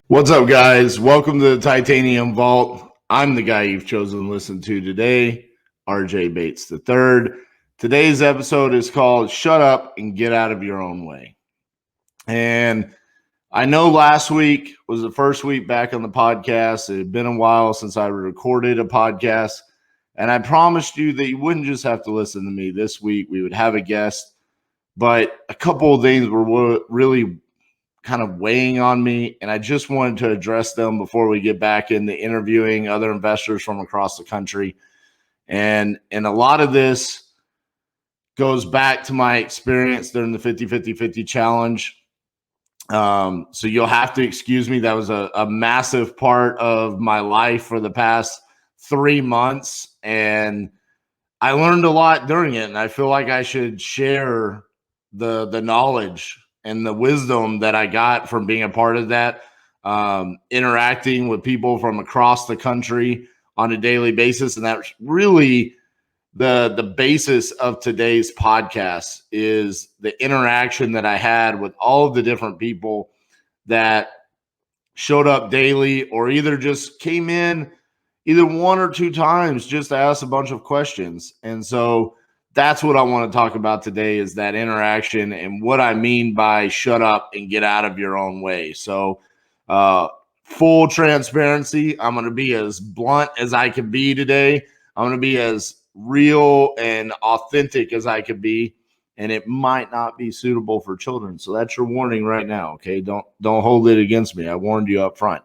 What's up, guys? Welcome to the Titanium Vault. I'm the guy you've chosen to listen to today, RJ Bates III. Today's episode is called Shut Up and Get Out of Your Own Way. And I know last week was the first week back on the podcast. It had been a while since I recorded a podcast. And I promised you that you wouldn't just have to listen to me this week. We would have a guest. But a couple of things were really kind of weighing on me, and I just wanted to address them before we get back into interviewing other investors from across the country. And a lot of this goes back to my experience during the 50-50-50 challenge. So you'll have to excuse me. That was a massive part of my life for the past 3 months, and I learned a lot during it, and I feel like I should share the knowledge and the wisdom that I got from being a part of that, interacting with people from across the country on a daily basis. And that's really the basis of today's podcast, is the interaction that I had with all of the different people that showed up daily, or either just came in either one or two times just to ask a bunch of questions. And so that's what I want to talk about today, is that interaction and what I mean by shut up and get out of your own way. So full transparency, I'm going to be as blunt as I can be today. I'm going to be as real and authentic as I could be, and it might not be suitable for children. So that's your warning right now. Okay. Don't hold it against me. I warned you up front.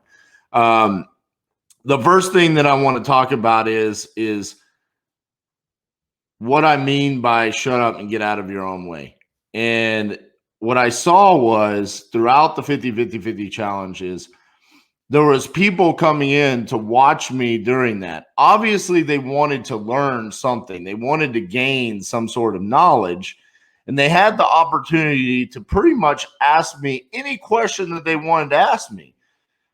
The first thing that I want to talk about is what I mean by shut up and get out of your own way. And what I saw was throughout the 50-50-50 challenges, there was people coming in to watch me during that. Obviously, they wanted to learn something. They wanted to gain some sort of knowledge, and they had the opportunity to pretty much ask me any question that they wanted to ask me.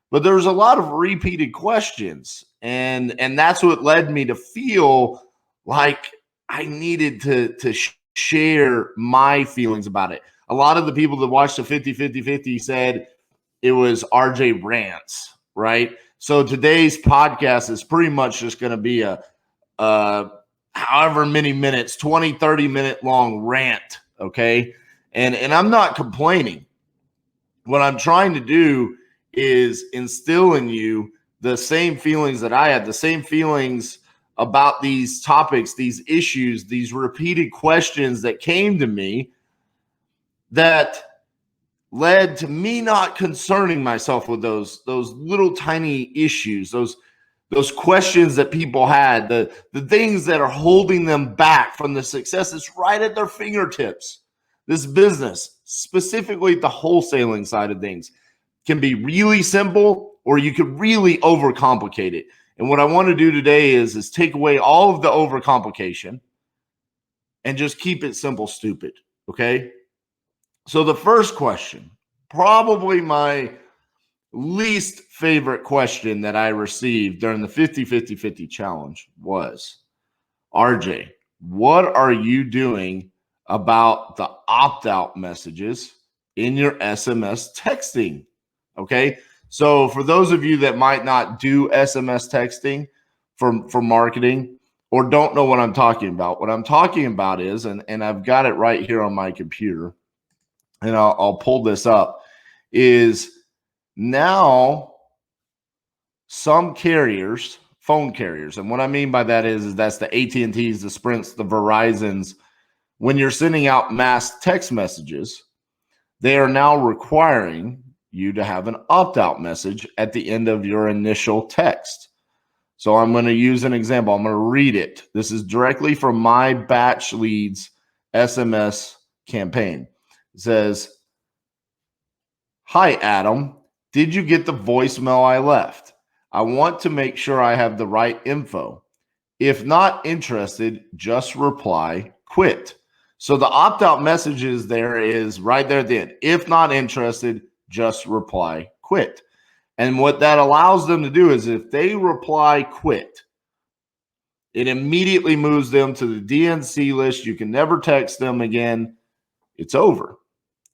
But there was a lot of repeated questions, and that's what led me to feel like I needed to share my feelings about it. A lot of the people that watched the 50-50-50 said it was RJ rants, right? So today's podcast is pretty much just going to be a however many minutes, 20, 30-minute long rant, okay? And I'm not complaining. What I'm trying to do is instill in you the same feelings that I had, the same feelings about these topics, these issues, these repeated questions that came to me that led to me not concerning myself with those little tiny issues, those questions that people had, the things that are holding them back from the success that's right at their fingertips. This business, specifically the wholesaling side of things, can be really simple, or you could really overcomplicate it. And what I want to do today is take away all of the overcomplication and just keep it simple, stupid. Okay. So the first question, probably my least favorite question that I received during the 50-50-50 challenge was, RJ, what are you doing about the opt-out messages in your SMS texting? Okay. So for those of you that might not do SMS texting for marketing, or don't know what I'm talking about, what I'm talking about is, and I've got it right here on my computer, and I'll pull this up, is now some carriers, phone carriers, and what I mean by that is that's the AT&Ts, the Sprints, the Verizons, when you're sending out mass text messages, they are now requiring you to have an opt-out message at the end of your initial text. So I'm going to use an example. I'm going to read it. This is directly from my batch leads SMS campaign. It says, "Hi, Adam. Did you get the voicemail I left? I want to make sure I have the right info. If not interested, just reply quit." So the opt-out messages there is right there at the end. If not interested, just reply quit. And what that allows them to do is if they reply quit, it immediately moves them to the DNC list. You can never text them again. It's over.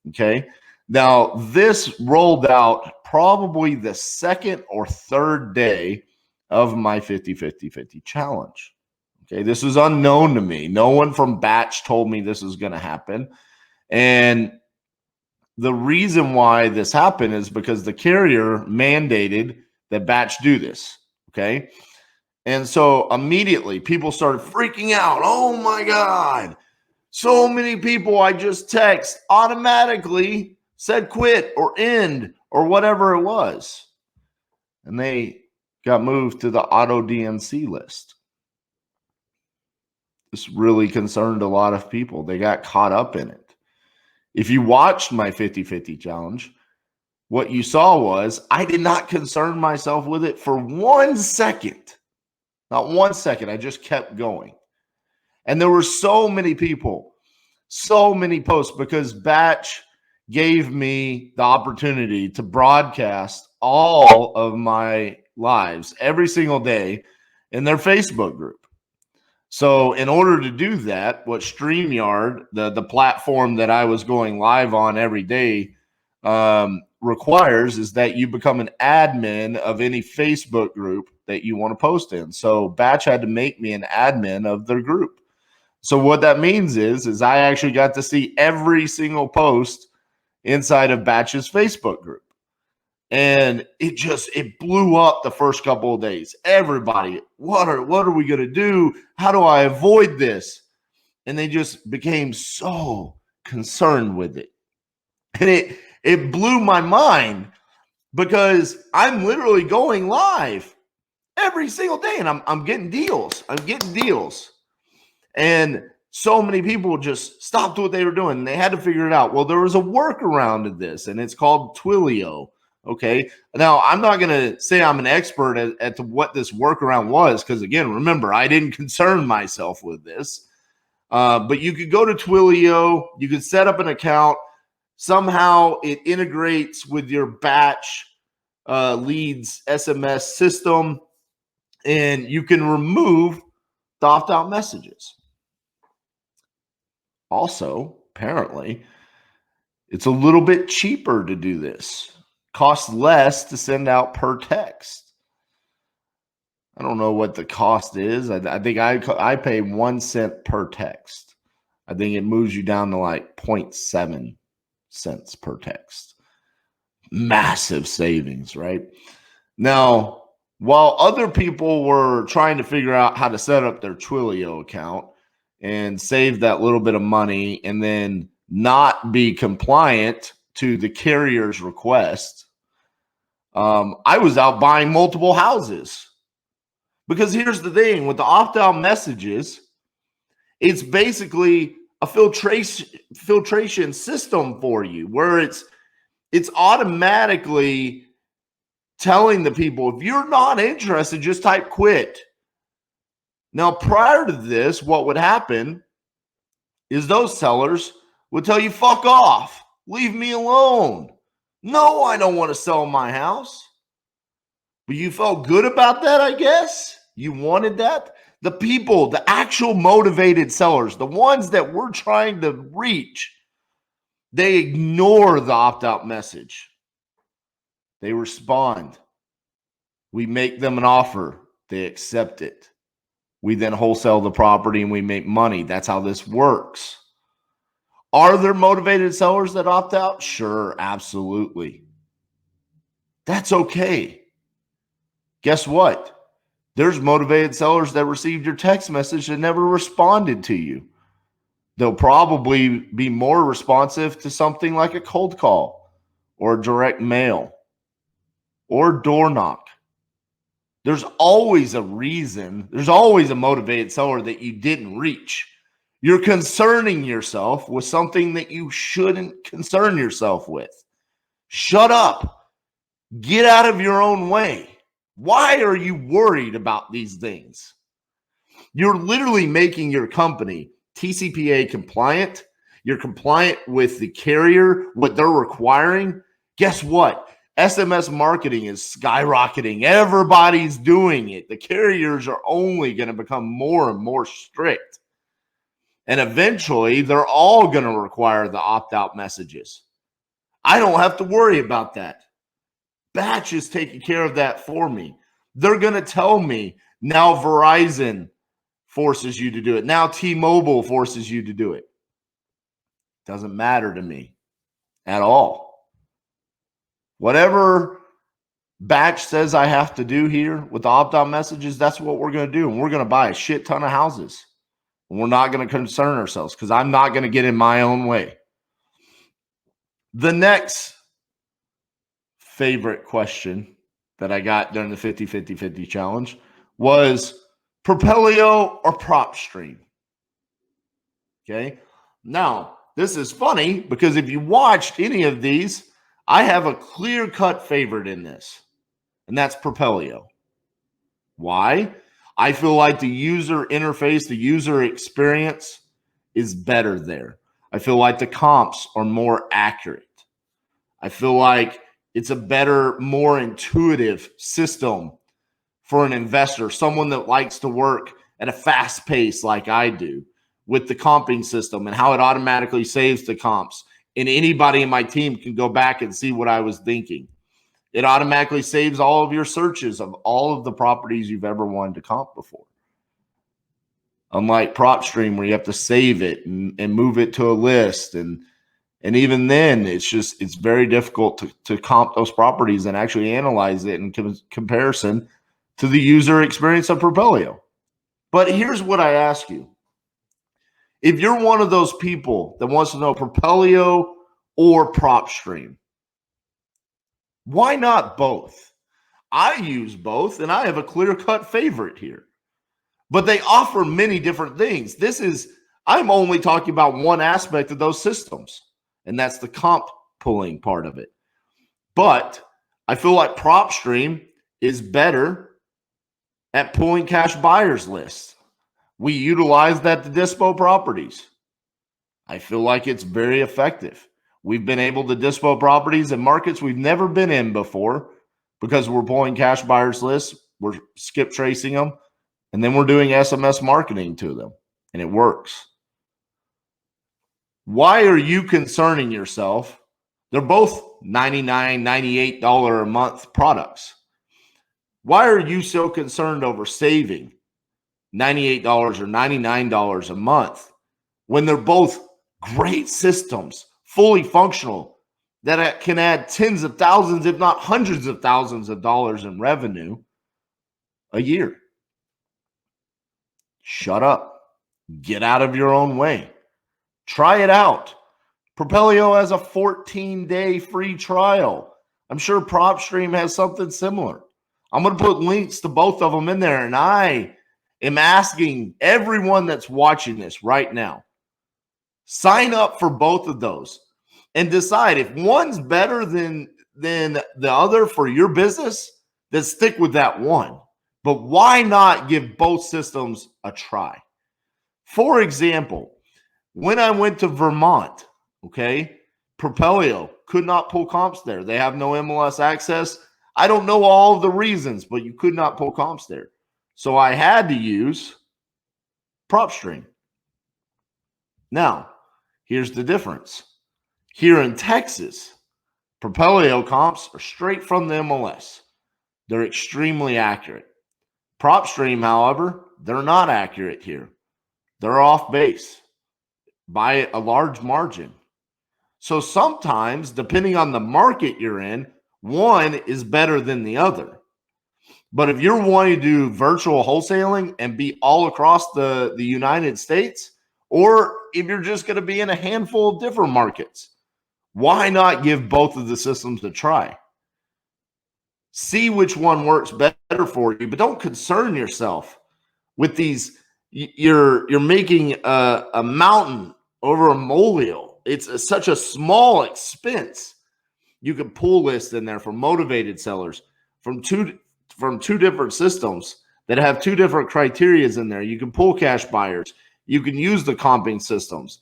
Okay. Now, this rolled out probably the second or third day of my 50-50-50 challenge. Okay, this was unknown to me. No one from Batch told me this was going to happen. And the reason why this happened is because the carrier mandated that Batch do this. Okay. And so immediately people started freaking out. Oh my God. So many people I just text automatically said quit or end or whatever it was. And they got moved to the auto DNC list. This really concerned a lot of people. They got caught up in it. If you watched my 50-50 challenge, what you saw was I did not concern myself with it for 1 second. Not 1 second. I just kept going. And there were so many people, so many posts, because Batch gave me the opportunity to broadcast all of my lives every single day in their Facebook group. So in order to do that, what StreamYard, the platform that I was going live on every day, requires is that you become an admin of any Facebook group that you want to post in. So Batch had to make me an admin of their group. So what that means is I actually got to see every single post inside of Batch's Facebook group. And it blew up the first couple of days. Everybody, what are we going to do? How do I avoid this? And they just became so concerned with it. And it blew my mind, because I'm literally going live every single day and I'm getting deals. And so many people just stopped what they were doing. They had to figure it out. Well, there was a workaround to this, and it's called Twilio. Okay. Now, I'm not going to say I'm an expert at what this workaround was, because, again, remember, I didn't concern myself with this. But you could go to Twilio. You could set up an account. Somehow it integrates with your Batch leads SMS system, and you can remove the opt-out messages. Also, apparently, it's a little bit cheaper to do this. Costs less to send out per text. I don't know what the cost is. I think I pay 1 cent per text. I think it moves you down to like 0.7 cents per text. Massive savings, right? Now, while other people were trying to figure out how to set up their Twilio account and save that little bit of money and then not be compliant to the carrier's request, I was out buying multiple houses. Because here's the thing, with the opt-out messages, it's basically a filtration system for you, where it's automatically telling the people, if you're not interested, just type quit. Now, prior to this, what would happen is those sellers would tell you, fuck off, leave me alone. No, I don't want to sell my house. But you felt good about that, I guess. You wanted that. The people, the actual motivated sellers, the ones that we're trying to reach, they ignore the opt-out message. They respond. We make them an offer. They accept it. We then wholesale the property and we make money. That's how this works. Are there motivated sellers that opt out? Sure, absolutely. That's okay. Guess what? There's motivated sellers that received your text message and never responded to you. They'll probably be more responsive to something like a cold call or direct mail or door knock. There's always a reason. There's always a motivated seller that you didn't reach. You're concerning yourself with something that you shouldn't concern yourself with. Shut up. Get out of your own way. Why are you worried about these things? You're literally making your company TCPA compliant. You're compliant with the carrier, what they're requiring. Guess what? SMS marketing is skyrocketing. Everybody's doing it. The carriers are only going to become more and more strict. And eventually, they're all going to require the opt-out messages. I don't have to worry about that. Batch is taking care of that for me. They're going to tell me now Verizon forces you to do it. Now T-Mobile forces you to do it. Doesn't matter to me at all. Whatever Batch says I have to do here with the opt-out messages, that's what we're going to do. And we're going to buy a shit ton of houses. And we're not going to concern ourselves because I'm not going to get in my own way. The next favorite question that I got during the 50-50-50 challenge was Propelio or PropStream. Okay. Now, this is funny because if you watched any of these, I have a clear-cut favorite in this, and that's Propelio. Why? I feel like the user interface, the user experience is better there. I feel like the comps are more accurate. I feel like it's a better, more intuitive system for an investor, someone that likes to work at a fast pace like I do with the comping system and how it automatically saves the comps. And anybody in my team can go back and see what I was thinking. It automatically saves all of your searches of all of the properties you've ever wanted to comp before. Unlike PropStream, where you have to save it and move it to a list. And even then, it's very difficult to comp those properties and actually analyze it in comparison to the user experience of Propelio. But here's what I ask you. If you're one of those people that wants to know Propelio or PropStream, why not both? I use both, and I have a clear-cut favorite here. But they offer many different things. I'm only talking about one aspect of those systems, and that's the comp pulling part of it. But I feel like PropStream is better at pulling cash buyers lists. We utilize that to dispo properties. I feel like it's very effective. We've been able to dispo properties in markets we've never been in before because we're pulling cash buyers lists, we're skip tracing them, and then we're doing SMS marketing to them, and it works. Why are you concerning yourself? They're both $99, $98 a month products. Why are you so concerned over saving $98 or $99 a month when they're both great systems, fully functional, that can add tens of thousands, if not hundreds of thousands of dollars in revenue a year? Shut up. Get out of your own way. Try it out. Propelio has a 14-day free trial. I'm sure PropStream has something similar. I'm going to put links to both of them in there, and I am asking everyone that's watching this right now, sign up for both of those and decide if one's better than the other for your business, then stick with that one. But why not give both systems a try? For example, when I went to Vermont, okay, Propelio could not pull comps there. They have no MLS access. I don't know all of the reasons, but you could not pull comps there. So I had to use PropStream. Now, here's the difference. Here in Texas, Propelio comps are straight from the MLS. They're extremely accurate. PropStream, however, they're not accurate here. They're off base by a large margin. So sometimes, depending on the market you're in, one is better than the other. But if you're wanting to do virtual wholesaling and be all across the United States, or if you're just going to be in a handful of different markets, why not give both of the systems a try? See which one works better for you, but don't concern yourself with these. You're making a mountain over a molehill. It's such a small expense. You can pull lists in there for motivated sellers from two different systems that have two different criterias in there. You can pull cash buyers. You can use the comping systems.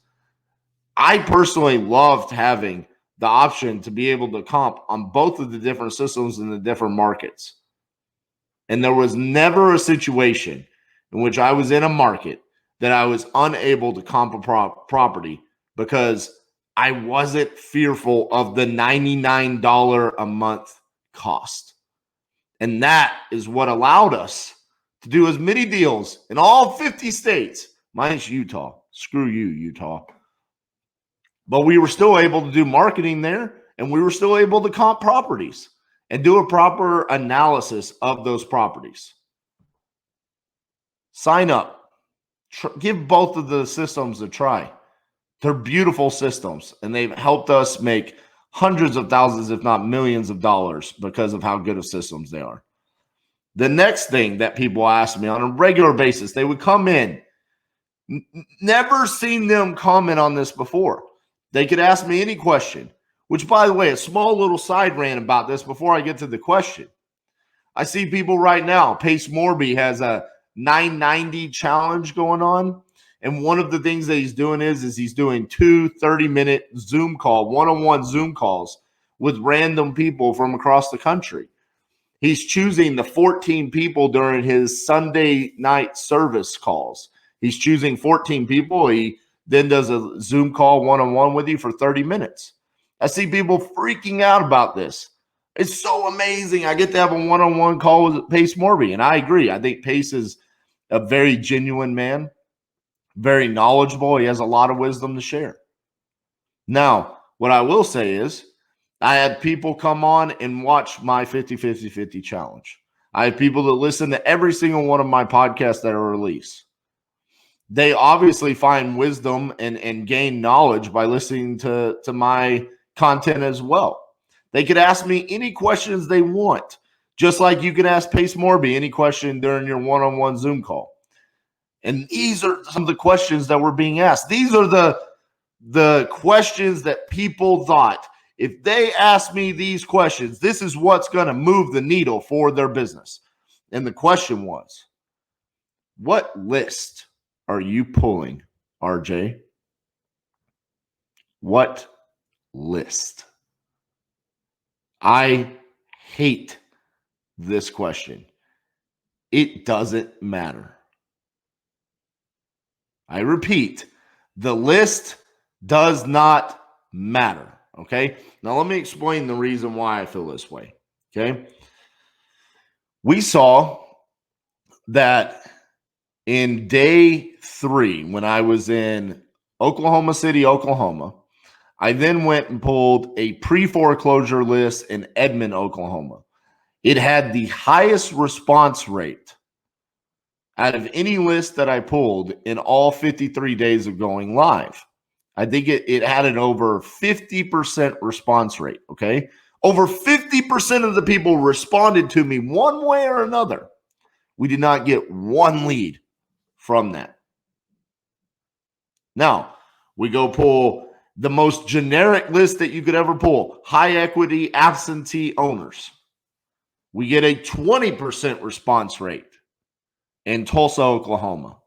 I personally loved having the option to be able to comp on both of the different systems in the different markets. And there was never a situation in which I was in a market that I was unable to comp a property because I wasn't fearful of the $99 a month cost. And that is what allowed us to do as many deals in all 50 states, minus Utah. Screw you, Utah. But we were still able to do marketing there, and we were still able to comp properties and do a proper analysis of those properties. Sign up. Give both of the systems a try. They're beautiful systems, and they've helped us make hundreds of thousands, if not millions of dollars because of how good of systems they are. The next thing that people ask me on a regular basis, they would come in, never seen them comment on this before. They could ask me any question, which, by the way, a small little side rant about this before I get to the question. I see people right now, Pace Morby has a 990 challenge going on. And one of the things that he's doing is he's doing 2 30-minute Zoom call, one-on-one Zoom calls with random people from across the country. He's choosing the 14 people during his Sunday night service calls. He's choosing 14 people. He then does a Zoom call one-on-one with you for 30 minutes. I see people freaking out about this. It's so amazing. I get to have a one-on-one call with Pace Morby, and I agree. I think Pace is a very genuine man, very knowledgeable. He has a lot of wisdom to share. Now, what I will say is I had people come on and watch my 50-50-50 challenge. I have people that listen to every single one of my podcasts that are released. They obviously find wisdom and gain knowledge by listening to my content as well. They could ask me any questions they want, just like you can ask Pace Morby any question during your one-on-one Zoom call. And these are some of the questions that were being asked. These are the questions that people thought, if they ask me these questions, this is what's going to move the needle for their business. And the question was, what list are you pulling, RJ? What list? I hate this question. It doesn't matter. I repeat, the list does not matter. Okay. Now let me explain the reason why I feel this way. Okay. We saw that in day 3, when I was in Oklahoma City, Oklahoma, I then went and pulled a pre-foreclosure list in Edmond, Oklahoma. It had the highest response rate out of any list that I pulled in all 53 days of going live. I think it had an over 50% response rate, okay? Over 50% of the people responded to me one way or another. We did not get one lead from that. Now, we go pull the most generic list that you could ever pull, high equity absentee owners. We get a 20% response rate in Tulsa, Oklahoma.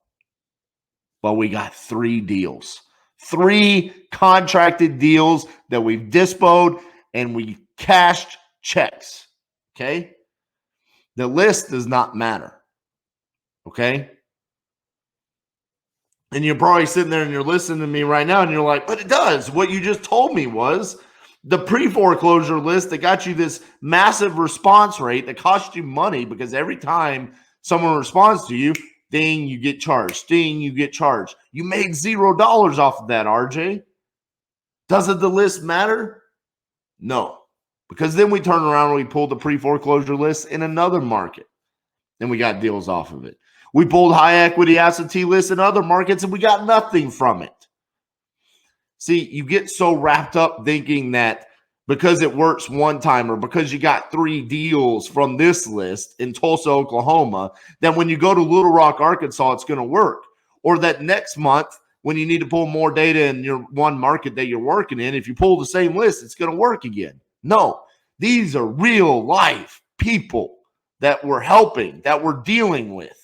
But we got 3 deals. 3 contracted deals that we've dispoed and we cashed checks. Okay? The list does not matter. Okay? And you're probably sitting there and you're listening to me right now and you're like, but it does. What you just told me was the pre-foreclosure list that got you this massive response rate that cost you money, because every time someone responds to you, ding, you get charged. Ding, you get charged. You made $0 off of that, RJ. Doesn't the list matter? No. Because then we turn around and we pulled the pre-foreclosure list in another market and we got deals off of it. We pulled high equity absentee lists in other markets and we got nothing from it. See, you get so wrapped up thinking that because it works one time or because you got 3 deals from this list in Tulsa, Oklahoma, that when you go to Little Rock, Arkansas, it's going to work. Or that next month, when you need to pull more data in your one market that you're working in, if you pull the same list, it's going to work again. No, these are real life people that we're helping, that we're dealing with.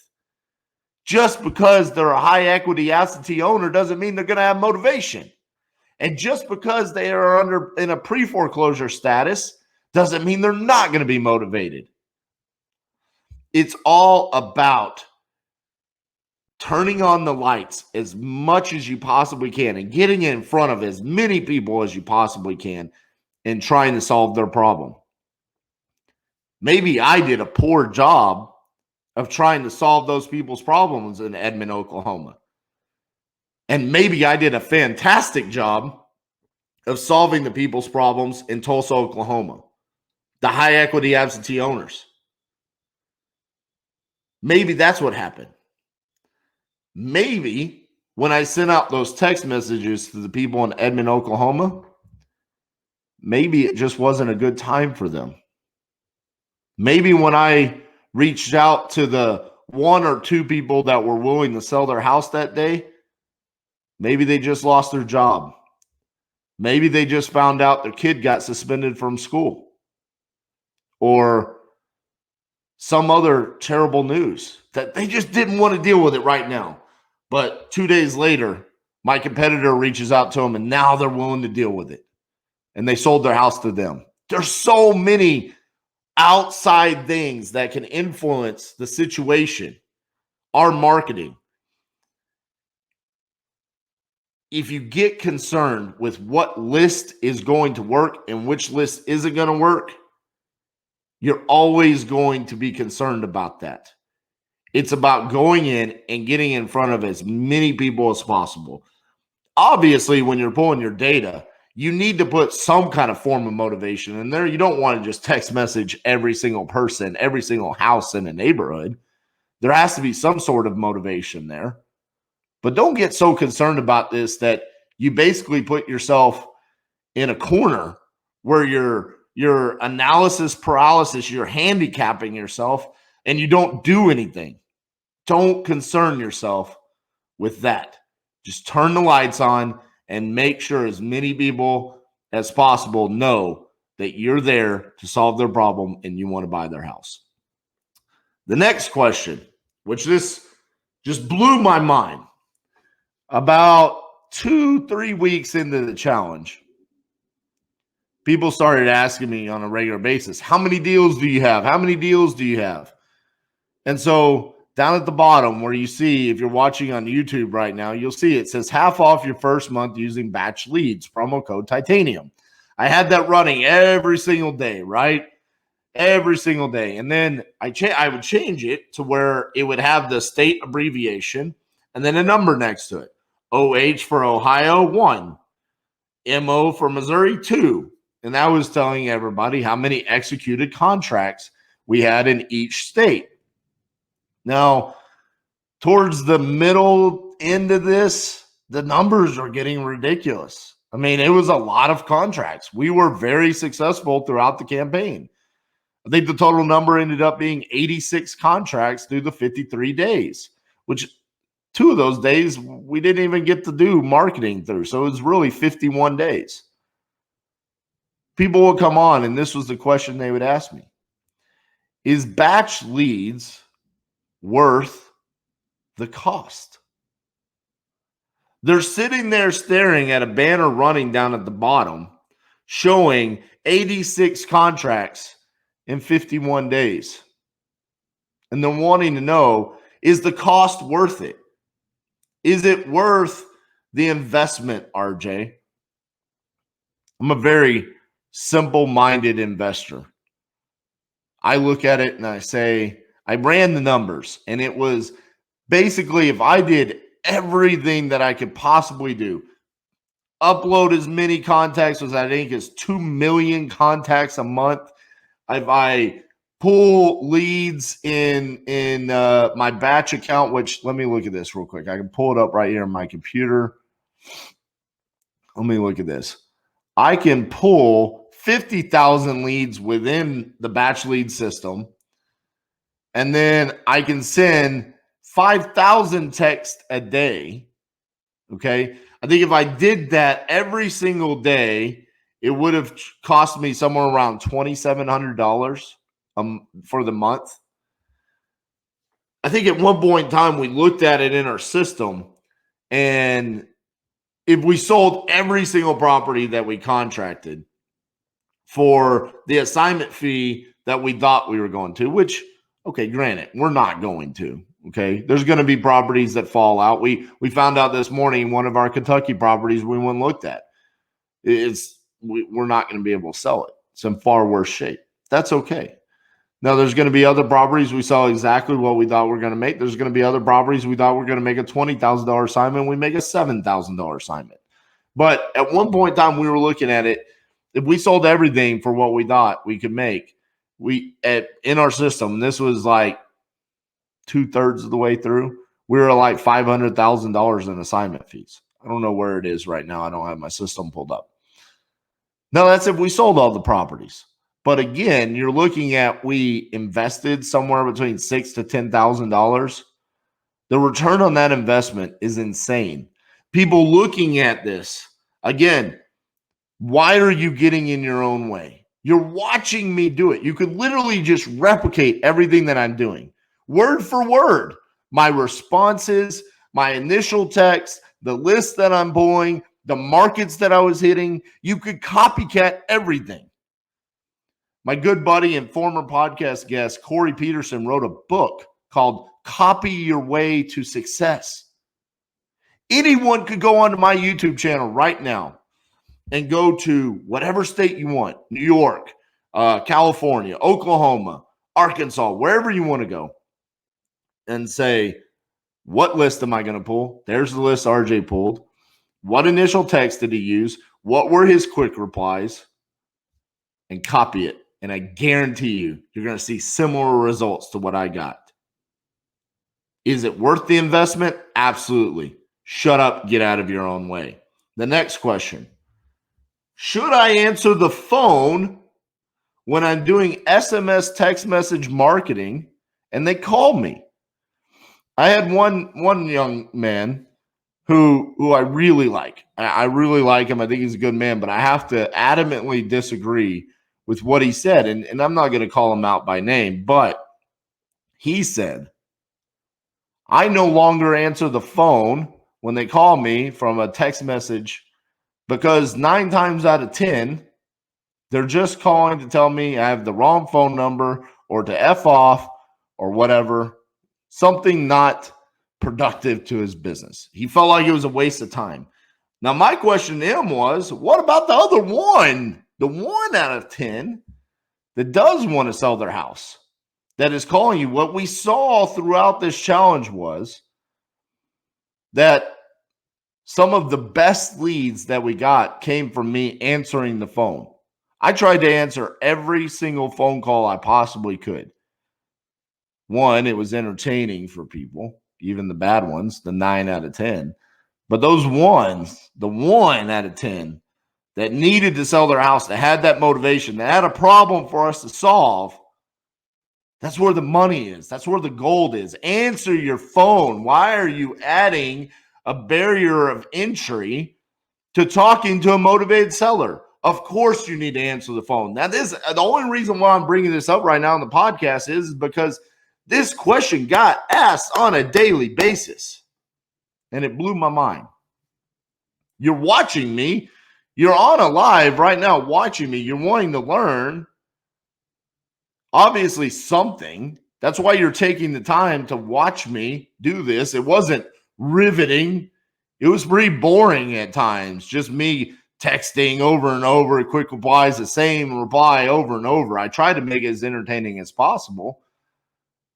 Just because they're a high equity absentee owner doesn't mean they're going to have motivation. And just because they are in a pre-foreclosure status doesn't mean they're not going to be motivated. It's all about turning on the lights as much as you possibly can and getting in front of as many people as you possibly can and trying to solve their problem. Maybe I did a poor job of trying to solve those people's problems in Edmond, Oklahoma. And maybe I did a fantastic job of solving the people's problems in Tulsa, Oklahoma, the high equity absentee owners. Maybe that's what happened. Maybe when I sent out those text messages to the people in Edmond, Oklahoma, maybe it just wasn't a good time for them. Maybe when I reached out to the 1 or 2 people that were willing to sell their house that day, maybe they just lost their job. Maybe they just found out their kid got suspended from school or some other terrible news that they just didn't want to deal with it right now. But 2 days later, my competitor reaches out to them and now they're willing to deal with it. And they sold their house to them. There's so many outside things that can influence the situation, our marketing. If you get concerned with what list is going to work and which list isn't going to work, you're always going to be concerned about that. It's about going in and getting in front of as many people as possible. Obviously, when you're pulling your data, you need to put some kind of form of motivation in there. You don't want to just text message every single person, every single house in a neighborhood. There has to be some sort of motivation there. But don't get so concerned about this that you basically put yourself in a corner where your analysis paralysis, you're handicapping yourself and you don't do anything. Don't concern yourself with that. Just turn the lights on and make sure as many people as possible know that you're there to solve their problem and you want to buy their house. The next question, which this just blew my mind, about 2-3 weeks into the challenge, people started asking me on a regular basis, how many deals do you have? How many deals do you have? And so down at the bottom where you see, if you're watching on YouTube right now, you'll see it says half off your first month using batch leads, promo code titanium. I had that running every single day, right? Every single day. And then I would change it to where it would have the state abbreviation and then a number next to it. OH for Ohio, 1. MO for Missouri, 2. And that was telling everybody how many executed contracts we had in each state. Now, towards the middle end of this, the numbers are getting ridiculous. I mean, it was a lot of contracts. We were very successful throughout the campaign. I think the total number ended up being 86 contracts through the 53 days, which 2 of those days we didn't even get to do marketing through. So it was really 51 days. People would come on, and this was the question they would ask me. Is batch leads worth the cost? They're sitting there staring at a banner running down at the bottom showing 86 contracts in 51 days. And they're wanting to know, is the cost worth it? Is it worth the investment, RJ? I'm a very simple-minded investor. I look at it and I say, I ran the numbers, and it was basically if I did everything that I could possibly do, upload as many contacts as I think is 2 million contacts a month. If I pull leads in my batch account, which let me look at this real quick. I can pull it up right here on my computer. Let me look at this. I can pull 50,000 leads within the batch lead system. And then I can send 5,000 texts a day. Okay. I think if I did that every single day, it would have cost me somewhere around $2,700 for the month. I think at one point in time, we looked at it in our system, and if we sold every single property that we contracted for the assignment fee that we thought we were going to, which, okay, granted, we're not going to. Okay. There's going to be properties that fall out. We found out this morning, one of our Kentucky properties we went and looked at. We're not going to be able to sell it. It's in far worse shape. That's okay. Now, there's going to be other properties we saw exactly what we thought we were going to make. There's going to be other properties we thought we were going to make a $20,000 assignment. We make a $7,000 assignment. But at one point in time, we were looking at it. If we sold everything for what we thought we could make, in our system, this was like 2/3 of the way through, we were like $500,000 in assignment fees. I don't know where it is right now. I don't have my system pulled up. Now, that's if we sold all the properties. But again, you're looking at we invested somewhere between $6,000 to $10,000. The return on that investment is insane. People looking at this, again, why are you getting in your own way? You're watching me do it. You could literally just replicate everything that I'm doing, word for word. My responses, my initial text, the list that I'm pulling, the markets that I was hitting. You could copycat everything. My good buddy and former podcast guest, Corey Peterson, wrote a book called Copy Your Way to Success. Anyone could go onto my YouTube channel right now and go to whatever state you want, New York, California, Oklahoma, Arkansas, wherever you want to go, and say, what list am I going to pull? There's the list RJ pulled. What initial text did he use? What were his quick replies? And copy it. And I guarantee you, you're going to see similar results to what I got. Is it worth the investment? Absolutely. Shut up, get out of your own way. The next question. Should I answer the phone when I'm doing SMS text message marketing and they call me? I had one young man who I really like. I really like him. I think he's a good man, but I have to adamantly disagree with what he said. And I'm not going to call him out by name, but he said, I no longer answer the phone when they call me from a text message because 9 times out of 10, they're just calling to tell me I have the wrong phone number or to F off or whatever, something not productive to his business. He felt like it was a waste of time. Now, my question to him was, what about the other one? The 1 out of 10 that does want to sell their house, that is calling you. What we saw throughout this challenge was that some of the best leads that we got came from me answering the phone. I tried to answer every single phone call I possibly could. One, it was entertaining for people, even the bad ones, the 9 out of 10. But those ones, the 1 out of 10 that needed to sell their house, that had that motivation, that had a problem for us to solve, that's where the money is. That's where the gold is. Answer your phone. Why are you adding a barrier of entry to talking to a motivated seller? Of course you need to answer the phone. Now, this the only reason why I'm bringing this up right now on the podcast is because this question got asked on a daily basis, and it blew my mind. You're watching me. You're on a live right now watching me. You're wanting to learn, obviously, something. That's why you're taking the time to watch me do this. It wasn't riveting. It was pretty boring at times. Just me texting over and over, quick replies, the same reply over and over. I tried to make it as entertaining as possible.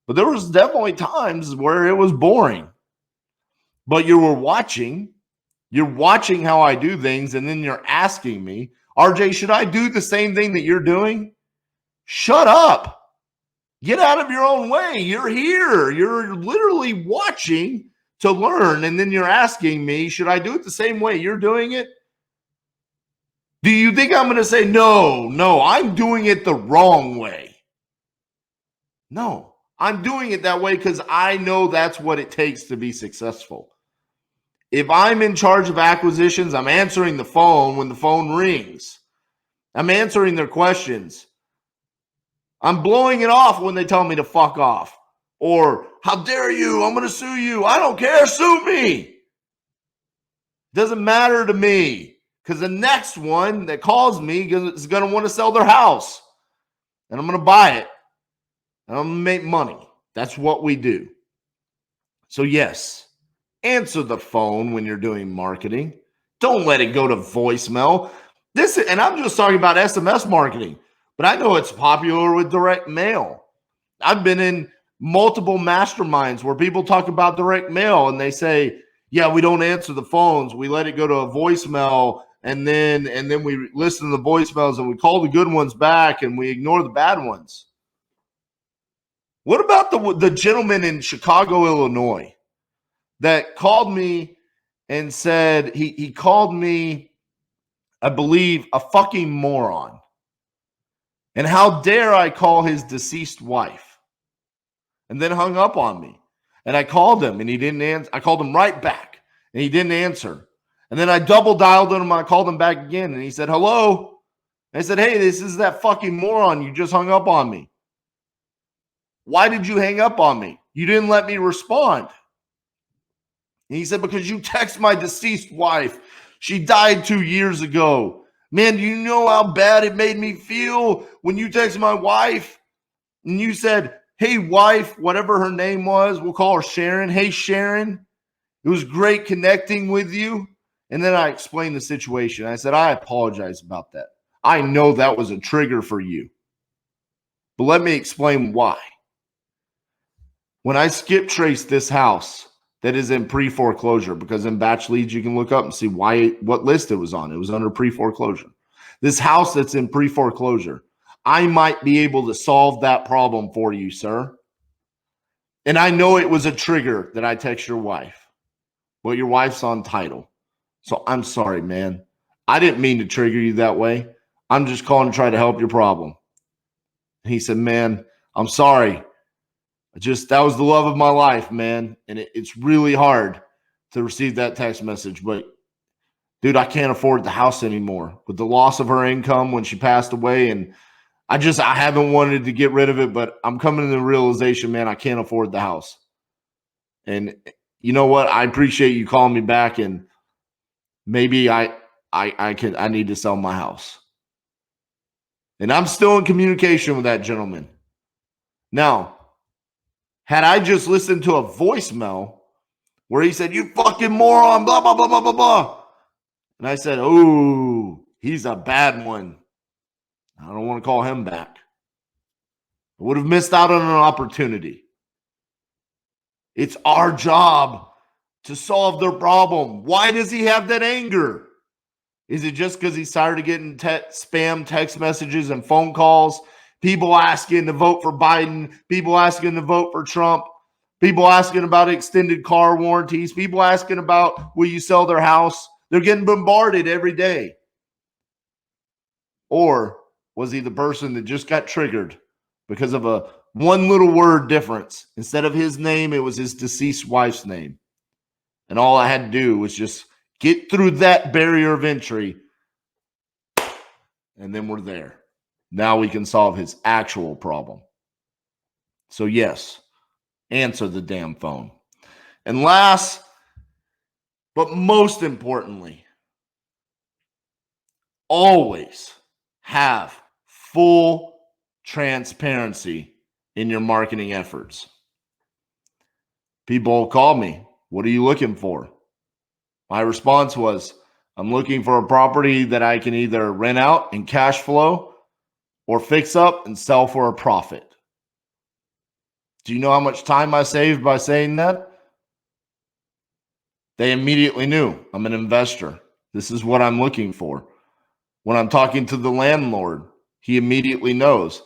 But there was definitely times where it was boring. But you were watching. You're watching how I do things, and then you're asking me, RJ, should I do the same thing that you're doing? Shut up. Get out of your own way. You're here. You're literally watching to learn, and then you're asking me, should I do it the same way you're doing it? Do you think I'm going to say, no, I'm doing it the wrong way? No, I'm doing it that way because I know that's what it takes to be successful. If I'm in charge of acquisitions, I'm answering the phone when the phone rings. I'm answering their questions. I'm blowing it off when they tell me to fuck off. Or, how dare you? I'm going to sue you. I don't care. Sue me. Doesn't matter to me. Because the next one that calls me is going to want to sell their house. And I'm going to buy it. And I'm going to make money. That's what we do. So yes, answer the phone when you're doing marketing. Don't let it go to voicemail. And I'm just talking about SMS marketing, but I know it's popular with direct mail. I've been in multiple masterminds where people talk about direct mail and they say, yeah, we don't answer the phones. We let it go to a voicemail, and then we listen to the voicemails and we call the good ones back and we ignore the bad ones. What about the gentleman in Chicago, Illinois that called me and said he called me, I believe, a fucking moron? And how dare I call his deceased wife? And then hung up on me. And I called him and he didn't answer. I called him right back and he didn't answer. And then I double dialed him and I called him back again and he said, hello. And I said, hey, this is that fucking moron. You just hung up on me. Why did you hang up on me? You didn't let me respond. And he said, because you text my deceased wife. She died 2 years ago. Man, do you know how bad it made me feel when you texted my wife and you said, hey, wife, whatever her name was, we'll call her Sharon. Hey, Sharon, it was great connecting with you. And then I explained the situation. I said, I apologize about that. I know that was a trigger for you. But let me explain why. When I skip traced this house that is in pre-foreclosure, because in batch leads you can look up and see what list it was on. It was under pre-foreclosure. This house that's in pre-foreclosure, I might be able to solve that problem for you, sir. And I know it was a trigger that I text your wife. Well, your wife's on title. So I'm sorry, man. I didn't mean to trigger you that way. I'm just calling to try to help your problem. And he said, man, I'm sorry. That was the love of my life, man. And it's really hard to receive that text message. But, dude, I can't afford the house anymore. With the loss of her income when she passed away, and I haven't wanted to get rid of it, but I'm coming to the realization, man, I can't afford the house. And you know what? I appreciate you calling me back, and maybe I need to sell my house. And I'm still in communication with that gentleman. Now, had I just listened to a voicemail where he said, you fucking moron, blah, blah, blah, blah, blah, blah. And I said, oh, he's a bad one. I don't want to call him back. I would have missed out on an opportunity. It's our job to solve their problem. Why does he have that anger? Is it just because he's tired of getting spam text messages and phone calls? People asking to vote for Biden, people asking to vote for Trump, people asking about extended car warranties, people asking about will you sell their house? They're getting bombarded every day. Or was he the person that just got triggered because of a one little word difference? Instead of his name, it was his deceased wife's name. And all I had to do was just get through that barrier of entry, and then we're there. Now we can solve his actual problem. So yes, answer the damn phone. And last, but most importantly, always have full transparency in your marketing efforts. People call me, what are you looking for? My response was, I'm looking for a property that I can either rent out and cash flow or fix up and sell for a profit. Do you know how much time I saved by saying that? They immediately knew I'm an investor. This is what I'm looking for. When I'm talking to the landlord, he immediately knows,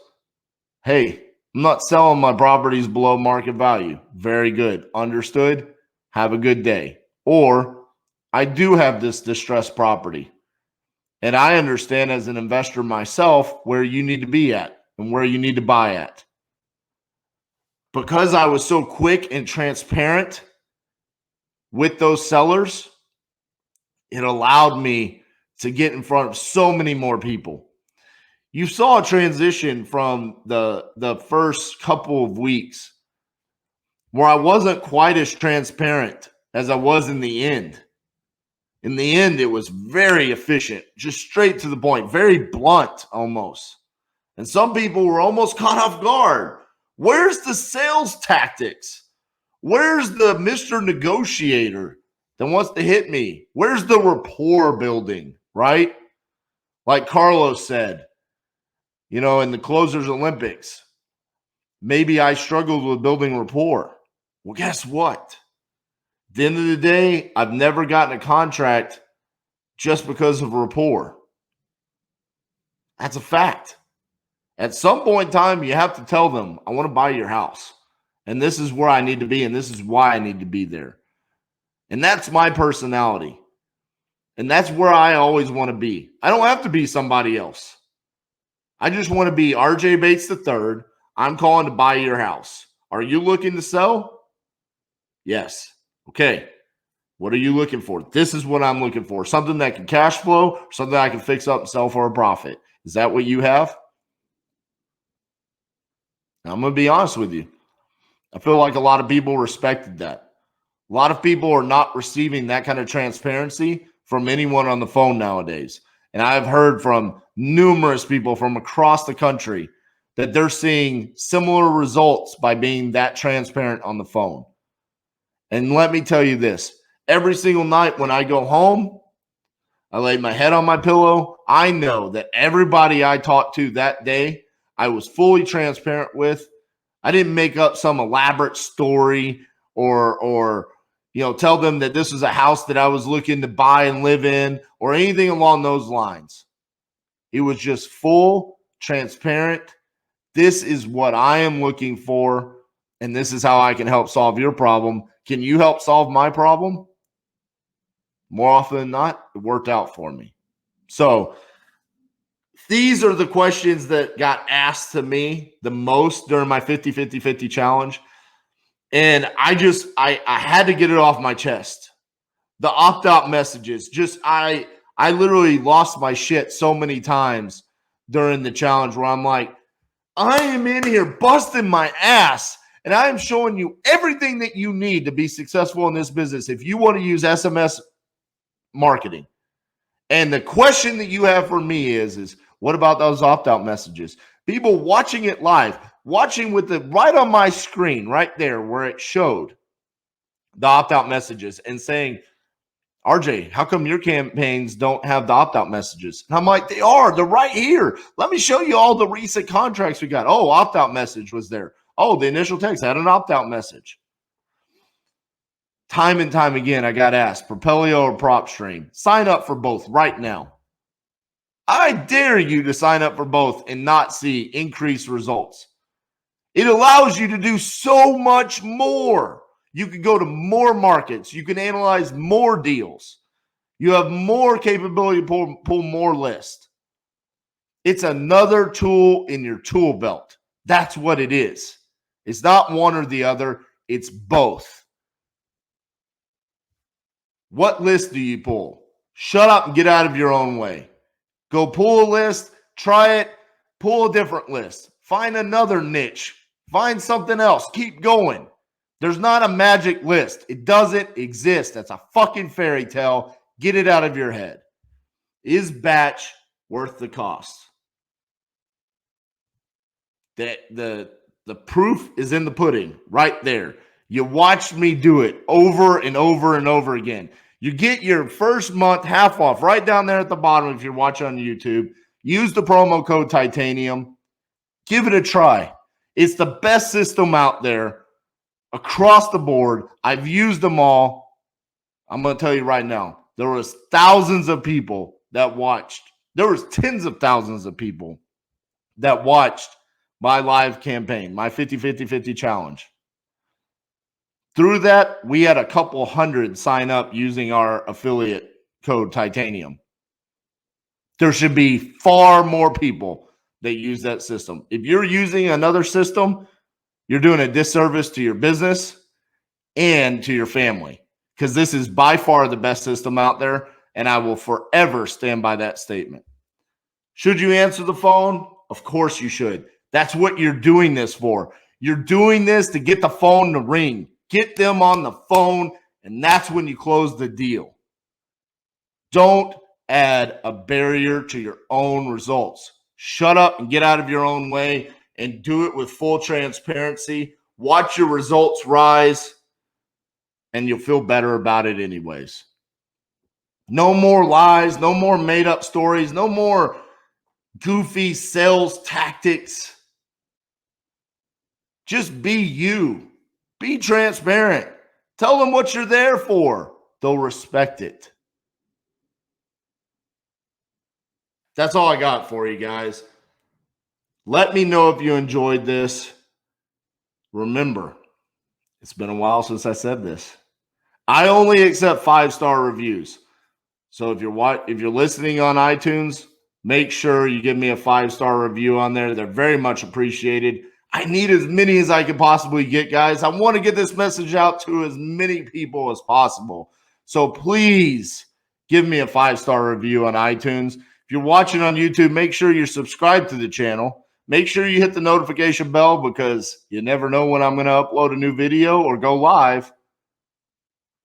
hey, I'm not selling my properties below market value. Very good. Understood. Have a good day. Or I do have this distressed property. And I understand as an investor myself where you need to be at and where you need to buy at. Because I was so quick and transparent with those sellers, it allowed me to get in front of so many more people. You saw a transition from the first couple of weeks where I wasn't quite as transparent as I was in the end. In the end, it was very efficient, just straight to the point, very blunt almost. And some people were almost caught off guard. Where's the sales tactics? Where's the Mr. Negotiator that wants to hit me? Where's the rapport building, right? Like Carlos said, in the Closers Olympics, maybe I struggled with building rapport. Well, guess what? At the end of the day, I've never gotten a contract just because of rapport. That's a fact. At some point in time, you have to tell them, I want to buy your house. And this is where I need to be, and this is why I need to be there. And that's my personality. And that's where I always want to be. I don't have to be somebody else. I just want to be RJ Bates III. I'm calling to buy your house. Are you looking to sell? Yes. Okay. What are you looking for? This is what I'm looking for. Something that can cash flow, something I can fix up and sell for a profit. Is that what you have? I'm going to be honest with you. I feel like a lot of people respected that. A lot of people are not receiving that kind of transparency from anyone on the phone nowadays. And I've heard from numerous people from across the country that they're seeing similar results by being that transparent on the phone. And let me tell you this, every single night when I go home, I lay my head on my pillow. I know that everybody I talked to that day, I was fully transparent with. I didn't make up some elaborate story or tell them that this is a house that I was looking to buy and live in or anything along those lines. It was just full, transparent. This is what I am looking for, and this is how I can help solve your problem. Can you help solve my problem? More often than not, it worked out for me. So these are the questions that got asked to me the most during my 50-50-50 challenge. And I had to get it off my chest. The opt-out messages, I literally lost my shit so many times during the challenge where I'm like, I am in here busting my ass and I am showing you everything that you need to be successful in this business if you want to use SMS marketing. And the question that you have for me is what about those opt-out messages? People watching it live, watching with it right on my screen, right there where it showed the opt-out messages and saying, RJ, how come your campaigns don't have the opt-out messages? And I'm like, they're right here. Let me show you all the recent contracts we got. Oh, opt-out message was there. Oh, the initial text had an opt-out message. Time and time again, I got asked, Propelio or PropStream? Sign up for both right now. I dare you to sign up for both and not see increased results. It allows you to do so much more. You can go to more markets. You can analyze more deals. You have more capability to pull more lists. It's another tool in your tool belt. That's what it is. It's not one or the other. It's both. What list do you pull? Shut up and get out of your own way. Go pull a list, try it, pull a different list. Find another niche. Find something else. Keep going. There's not a magic list. It doesn't exist. That's a fucking fairy tale. Get it out of your head. Is batch worth the cost? The proof is in the pudding right there. You watched me do it over and over and over again. You get your first month half off right down there at the bottom if you're watching on YouTube. Use the promo code Titanium. Give it a try. It's the best system out there across the board. I've used them all. I'm going to tell you right now, there was thousands of people that watched. There was tens of thousands of people that watched my live campaign, my 50-50-50 challenge. Through that, we had a couple hundred sign up using our affiliate code Titanium. There should be far more people that use that system. If you're using another system, you're doing a disservice to your business and to your family, because this is by far the best system out there, and I will forever stand by that statement. Should you answer the phone? Of course you should. That's what you're doing this for. You're doing this to get the phone to ring. Get them on the phone, and that's when you close the deal. Don't add a barrier to your own results. Shut up and get out of your own way and do it with full transparency. Watch your results rise. and you'll feel better about it anyways. No more lies, no more made up stories, no more goofy sales tactics. Just be you. Be transparent. Tell them what you're there for. They'll respect it. That's all I got for you guys. Let me know if you enjoyed this. Remember, it's been a while since I said this. I only accept 5-star reviews. So if you're listening on iTunes, make sure you give me a 5-star review on there. They're very much appreciated. I need as many as I can possibly get, guys. I want to get this message out to as many people as possible. So please give me a 5-star review on iTunes. If you're watching on YouTube, make sure you're subscribed to the channel. Make sure you hit the notification bell because you never know when I'm going to upload a new video or go live.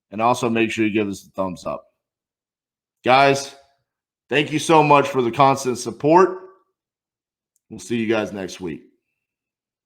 And also make sure you give us a thumbs up. Guys, thank you so much for the constant support. We'll see you guys next week.